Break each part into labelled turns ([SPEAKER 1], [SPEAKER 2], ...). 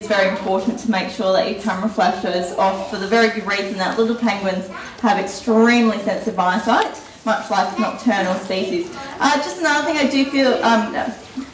[SPEAKER 1] very important to make sure that your camera flash goes off, for the very good reason that little penguins have extremely sensitive eyesight, much like nocturnal species. Just another thing, I do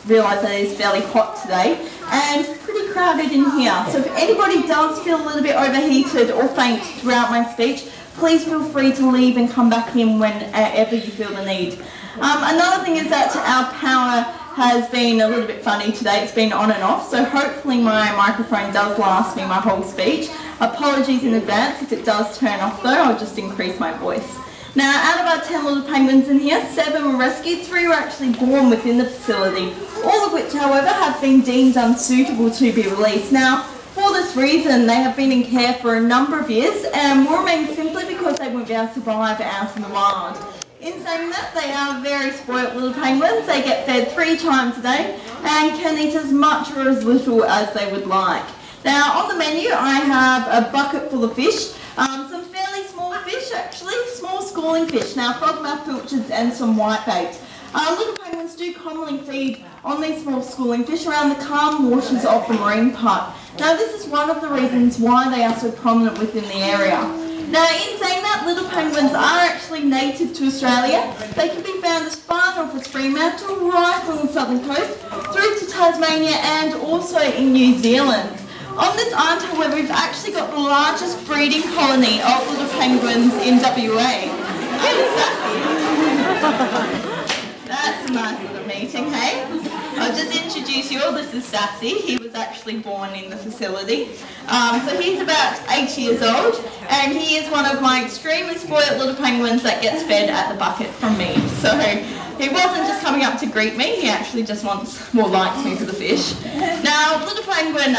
[SPEAKER 1] realise that it is fairly hot today and pretty crowded in here. So if anybody does feel a little bit overheated or faint throughout my speech, please feel free to leave and come back in whenever you feel the need. Another thing is that our power has been a little bit funny today. It's been on and off, so hopefully my microphone does last me my whole speech. Apologies in advance if it does turn off though, I'll just increase my voice. Now, out of our 10 little penguins in here, 7 were rescued, 3 were actually born within the facility, all of which, however, have been deemed unsuitable to be released. Now, for this reason, they have been in care for a number of years and will remain simply because they won't be able to survive out in the wild. In saying that, they are very spoilt little penguins. They get fed 3 times a day and can eat as much or as little as they would like. Now, on the menu, I have a bucket full of fish, some fairly small fish actually, small schooling fish. Now, frogmouth pilchards and some whitebait. Little penguins do commonly feed on these small schooling fish around the calm waters of the marine park. Now, this is one of the reasons why they are so prominent within the area. Now, in saying that, little penguins are actually native to Australia. They can be found as far north as Fremantle, right on the southern coast, through to Tasmania and also in New Zealand. On this island, however, we've actually got the largest breeding colony of little penguins in WA. That's a nice little meeting, hey? I'll just introduce you all. This is Sassy. He was actually born in the facility. So he's about 8 years old, and he is one of my extremely spoiled little penguins that gets fed at the bucket from me. So he wasn't just coming up to greet me, he actually just likes me for the fish. Now, little penguin,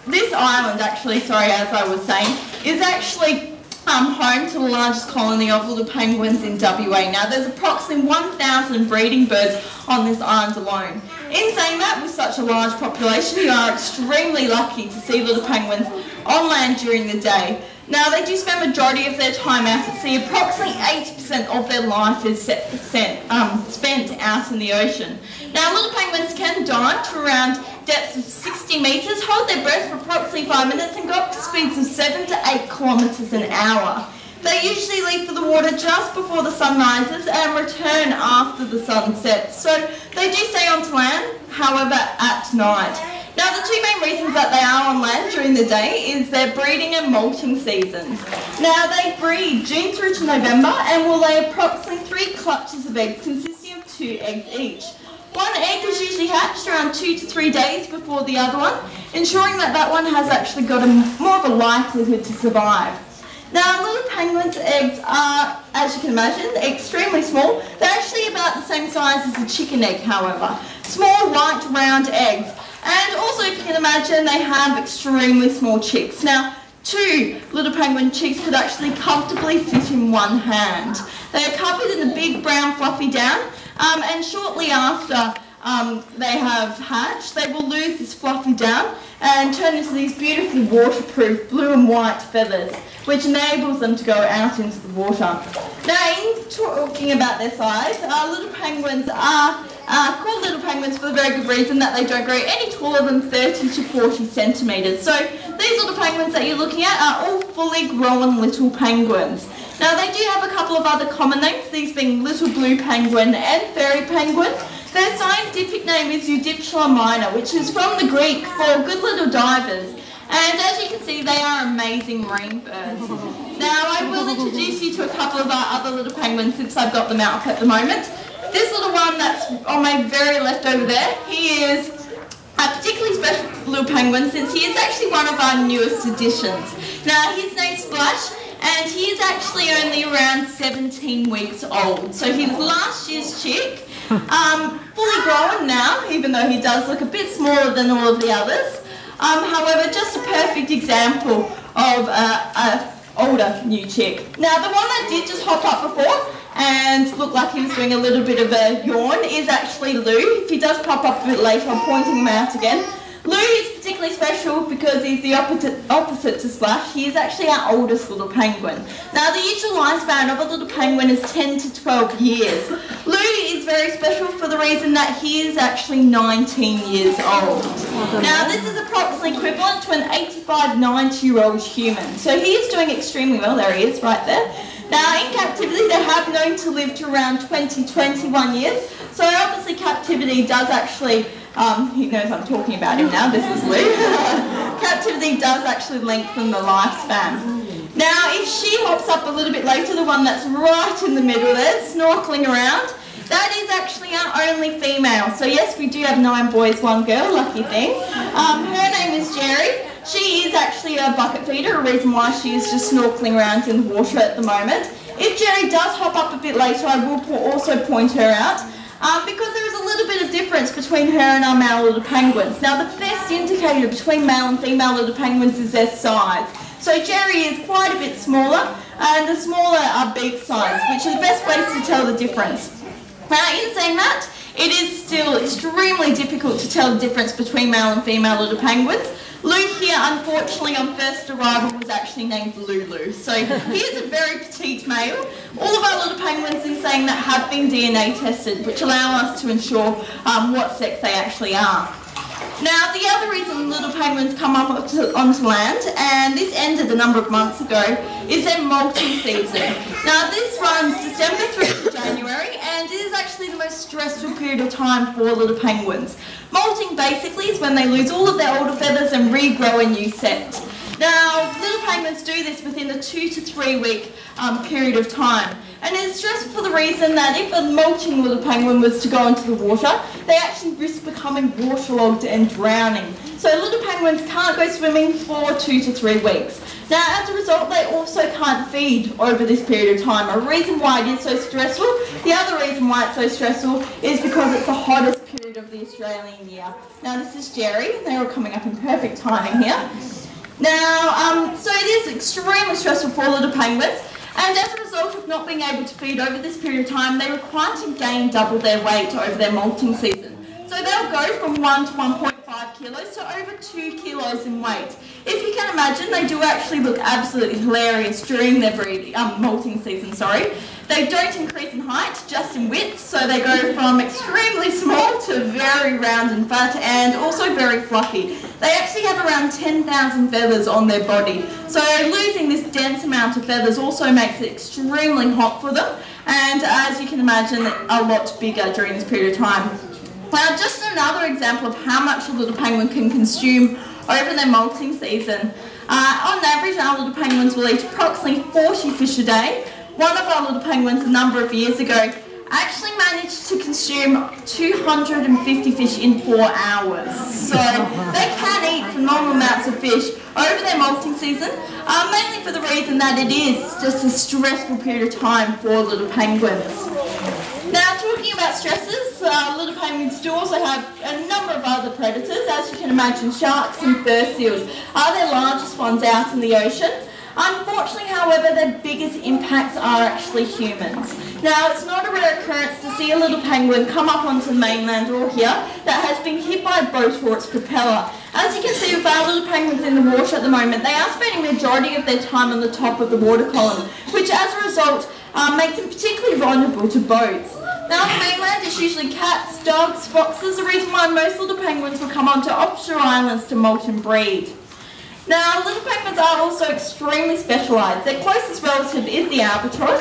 [SPEAKER 1] this island actually, as I was saying, is actually home to the largest colony of little penguins in WA. Now, there's approximately 1,000 breeding birds on this island alone. In saying that, with such a large population, you are extremely lucky to see little penguins on land during the day. Now, they do spend the majority of their time out at sea. Approximately 80% of their life is spent out in the ocean. Now, little penguins can dive to around depths of 60 metres, hold their breath for approximately 5 minutes and go up to speeds of 7 to 8 kilometres an hour. They usually leave for the water just before the sun rises and return after the sun sets. So they do stay on land, however, at night. Now, the 2 main reasons that they are on land during the day is their breeding and molting seasons. Now, they breed June through to November and will lay approximately 3 clutches of eggs consisting of 2 eggs each. One egg is usually hatched around 2 to 3 days before the other one, ensuring that that one has actually got more of a likelihood to survive. Now, little penguins' eggs are, as you can imagine, extremely small. They're actually about the same size as a chicken egg, however. Small, white, round eggs. And also, if you can imagine, they have extremely small chicks. Now, 2 little penguin chicks could actually comfortably fit in one hand. They are covered in a big brown fluffy down, and shortly after they have hatched, they will lose this fluffy down and turn into these beautifully waterproof blue and white feathers, which enables them to go out into the water. Now, in talking about their size, little penguins are called little penguins for the very good reason that they don't grow any taller than 30 to 40 centimetres. So these little penguins that you're looking at are all fully grown little penguins. Now, they do have a couple of other common names, these being little blue penguin and fairy penguin. Their scientific name is Eudiptera minor, which is from the Greek for good little divers. And as you can see, they are amazing marine birds. Now, I will introduce you to a couple of our other little penguins since I've got them out at the moment. This little one that's on my very left over there, he is a particularly special little penguin since he is actually one of our newest additions. Now, his name's Splash, and he is actually only around 17 weeks old. So he was last year's chick, fully grown now, even though he does look a bit smaller than all of the others. However, just a perfect example of an older new chick. Now, the one that did just hop up before and looked like he was doing a little bit of a yawn is actually Lou. If he does pop up a bit later, I'm pointing him out again. Lou is particularly special because he's the opposite to Splash. He is actually our oldest little penguin. Now, the usual lifespan of a little penguin is 10 to 12 years. Lou is very special for the reason that he is actually 19 years old. Now, this is approximately equivalent to an 85, 90-year-old human. So he is doing extremely well. There he is, right there. Now, in captivity, they have known to live to around 20, 21 years. So obviously captivity does actually, he knows I'm talking about him now, this is Lou. Captivity does actually lengthen the lifespan. Now, if she hops up a little bit later, the one that's right in the middle there, snorkeling around, that is actually our only female. So yes, we do have 9 boys, 1 girl, lucky thing. Her name is Jerry. She is actually a bucket feeder, a reason why she is just snorkeling around in the water at the moment. If Jerry does hop up a bit later, I will also point her out. Because there is a little bit of difference between her and our male little penguins. Now, the best indicator between male and female little penguins is their size. So Jerry is quite a bit smaller, and the smaller are beak size, which are the best ways to tell the difference. Now, in saying that, it is still extremely difficult to tell the difference between male and female little penguins. Luke here, unfortunately, on first arrival was actually named Lulu. So he is a very petite male. All of our little penguins, in saying that, have been DNA tested, which allow us to ensure what sex they actually are. Now, the other reason little penguins come up onto land, and this ended a number of months ago, is their molting season. Now, this runs December through to January, and it is actually the most stressful period of time for little penguins. Molting basically is when they lose all of their older feathers and regrow a new set. Now, little penguins do this within a 2 to 3 week period of time. And it's stressful for the reason that if a molting little penguin was to go into the water, they actually risk becoming waterlogged and drowning. So little penguins can't go swimming for 2 to 3 weeks. Now, as a result, they also can't feed over this period of time. A reason why it is so stressful, the other reason why it's so stressful is because it's the hottest period of the Australian year. Now, this is Jerry. They're all coming up in perfect timing here. Now, so it is extremely stressful for little penguins, and as a result of not being able to feed over this period of time, they require to gain double their weight over their molting season. So they'll go from 1 to 1.5 kilos to over 2 kilos in weight. If you can imagine, they do actually look absolutely hilarious during their molting season. They don't increase in height, just in width, so they go from extremely small to very round and fat, and also very fluffy. They actually have around 10,000 feathers on their body, so losing this dense amount of feathers also makes it extremely hot for them, and as you can imagine, a lot bigger during this period of time. Now, just another example of how much a little penguin can consume over their molting season. On average, our little penguins will eat approximately 40 fish a day. One of our little penguins a number of years ago actually managed to consume 250 fish in 4 hours. So they can eat phenomenal amounts of fish over their molting season, mainly for the reason that it is just a stressful period of time for little penguins. Now, talking about stresses, little penguins do also have a number of other predators. As you can imagine, sharks and fur seals are their largest ones out in the ocean. Unfortunately, however, their biggest impacts are actually humans. Now, it's not a rare occurrence to see a little penguin come up onto the mainland or here that has been hit by a boat or its propeller. As you can see with our little penguins in the water at the moment, they are spending the majority of their time on the top of the water column, which as a result makes them particularly vulnerable to boats. Now, on the mainland, it's usually cats, dogs, foxes, the reason why most little penguins will come onto offshore islands to molt and breed. Now, little penguins are also extremely specialised. Their closest relative is the albatross,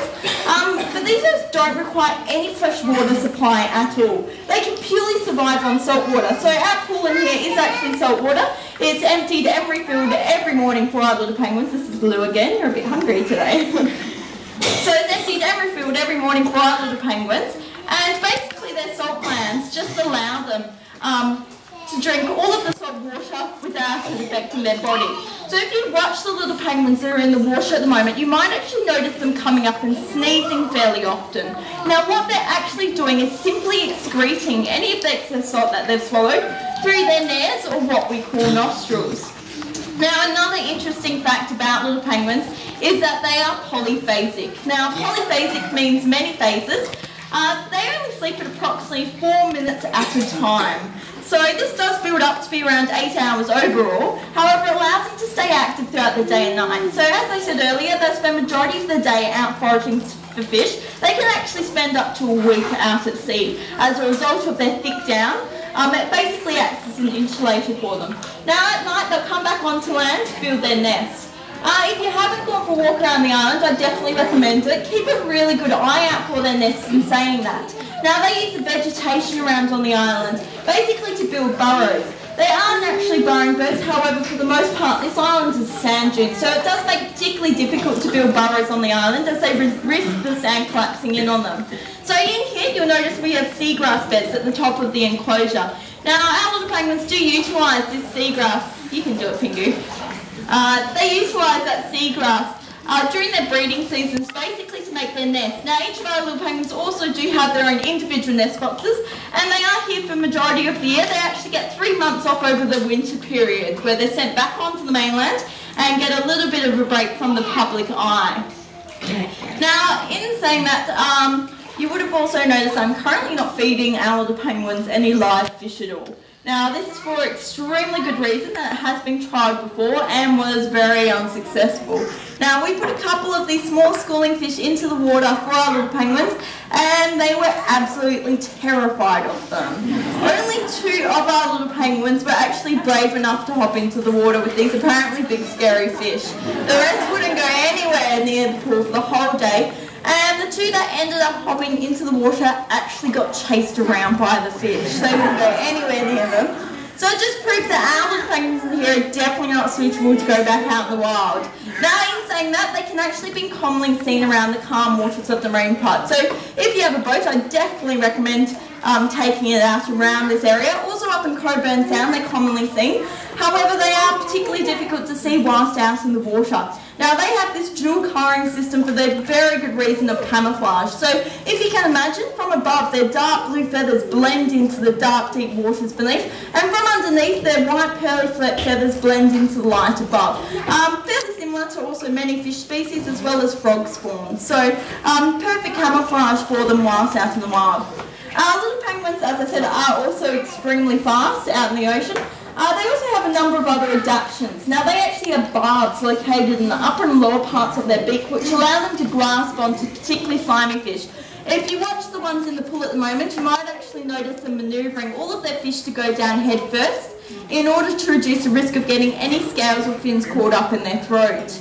[SPEAKER 1] but these guys don't require any fresh water supply at all. They can purely survive on salt water. So our pool in here is actually salt water. It's emptied and refilled every morning for our little penguins. This is Lou again. You're a bit hungry today. So it's emptied and refilled every morning for our little penguins. And basically their salt glands just allow them to drink all of the salt water without it affecting their body. So if you watch the little penguins that are in the water at the moment, you might actually notice them coming up and sneezing fairly often. Now, what they're actually doing is simply excreting any of the excess salt that they've swallowed through their nares, or what we call nostrils. Now, another interesting fact about little penguins is that they are polyphasic. Now, polyphasic means many phases. They only sleep at approximately 4 minutes at a time. So this does build up to be around 8 hours overall. However, it allows them to stay active throughout the day and night. So as I said earlier, they spend the majority of the day out foraging for fish, they can actually spend up to a week out at sea as a result of their thick down. It basically acts as an insulator for them. Now at night they'll come back onto land to build their nest. If you haven't gone for a walk around the island, I definitely recommend it. Keep a really good eye out for their nests in saying that. Now they use the vegetation around on the island basically to build burrows. They are naturally burrowing birds, however for the most part this island is sand dunes, so it does make it particularly difficult to build burrows on the island as they risk the sand collapsing in on them. So in here you'll notice we have seagrass beds at the top of the enclosure. Now our little penguins do utilise this seagrass. You can do it, Pingu. They utilise that seagrass during their breeding seasons basically to make their nest. Now each of our little penguins also do have their own individual nest boxes, and they are here for the majority of the year. They actually get 3 months off over the winter period where they're sent back onto the mainland and get a little bit of a break from the public eye. Now in saying that, you would have also noticed I'm currently not feeding our little penguins any live fish at all. Now this is for extremely good reason, that it has been tried before and was very unsuccessful. Now we put a couple of these small schooling fish into the water for our little penguins and they were absolutely terrified of them. Only 2 of our little penguins were actually brave enough to hop into the water with these apparently big scary fish. The rest wouldn't go anywhere near the pool for the whole day. And the 2 that ended up hopping into the water actually got chased around by the fish. They wouldn't go anywhere near them. So it just proves that our little penguins in here are definitely not suitable to go back out in the wild. Now in saying that, they can actually be commonly seen around the calm waters of the marine park. So if you have a boat, I definitely recommend taking it out around this area. Also up in Coburn Sound, they're commonly seen. However, they are particularly difficult to see whilst out in the water. Now they have this dual colouring system for their very good reason of camouflage. So if you can imagine, from above their dark blue feathers blend into the dark deep waters beneath, and from underneath their white pearly feathers blend into the light above. Fairly similar to also many fish species as well as frog spawns. So perfect camouflage for them whilst out in the wild. Little penguins, as I said, are also extremely fast out in the ocean. They also have a number of other adaptations. Now they actually have barbs located in the upper and lower parts of their beak which allow them to grasp onto particularly slimy fish. If you watch the ones in the pool at the moment, you might actually notice them manoeuvring all of their fish to go down head first in order to reduce the risk of getting any scales or fins caught up in their throat.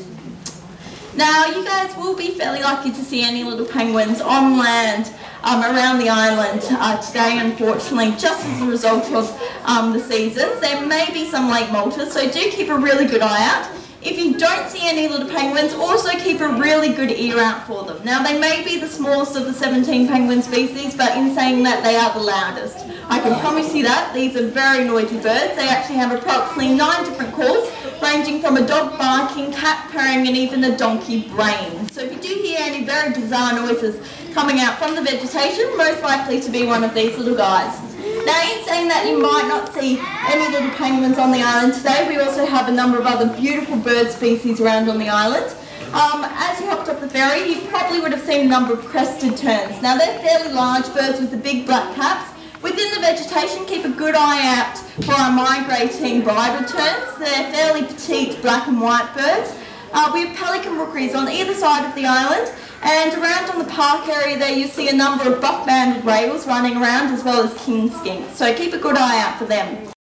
[SPEAKER 1] Now you guys will be fairly lucky to see any little penguins on land around the island today, unfortunately, just as a result of the seasons. There may be some lake molters, so do keep a really good eye out. If you don't see any little penguins, also keep a really good ear out for them. Now they may be the smallest of the 17 penguin species, but in saying that, they are the loudest. I can promise you that. These are very noisy birds. They actually have approximately 9 different calls, ranging from a dog barking, cat purring, and even a donkey braying. So if you do hear any very bizarre noises coming out from the vegetation, most likely to be one of these little guys. Now in saying that, you might not see any little penguins on the island today. We also have a number of other beautiful bird species around on the island. As you hopped off the ferry, you probably would have seen a number of crested terns. Now they're fairly large birds with the big black caps. Within the vegetation, keep a good eye out for our migrating bridal terns. They're fairly petite black and white birds. We have pelican rookeries on either side of the island, and around on the park area there you see a number of buff-banded rails running around, as well as king skinks. So keep a good eye out for them.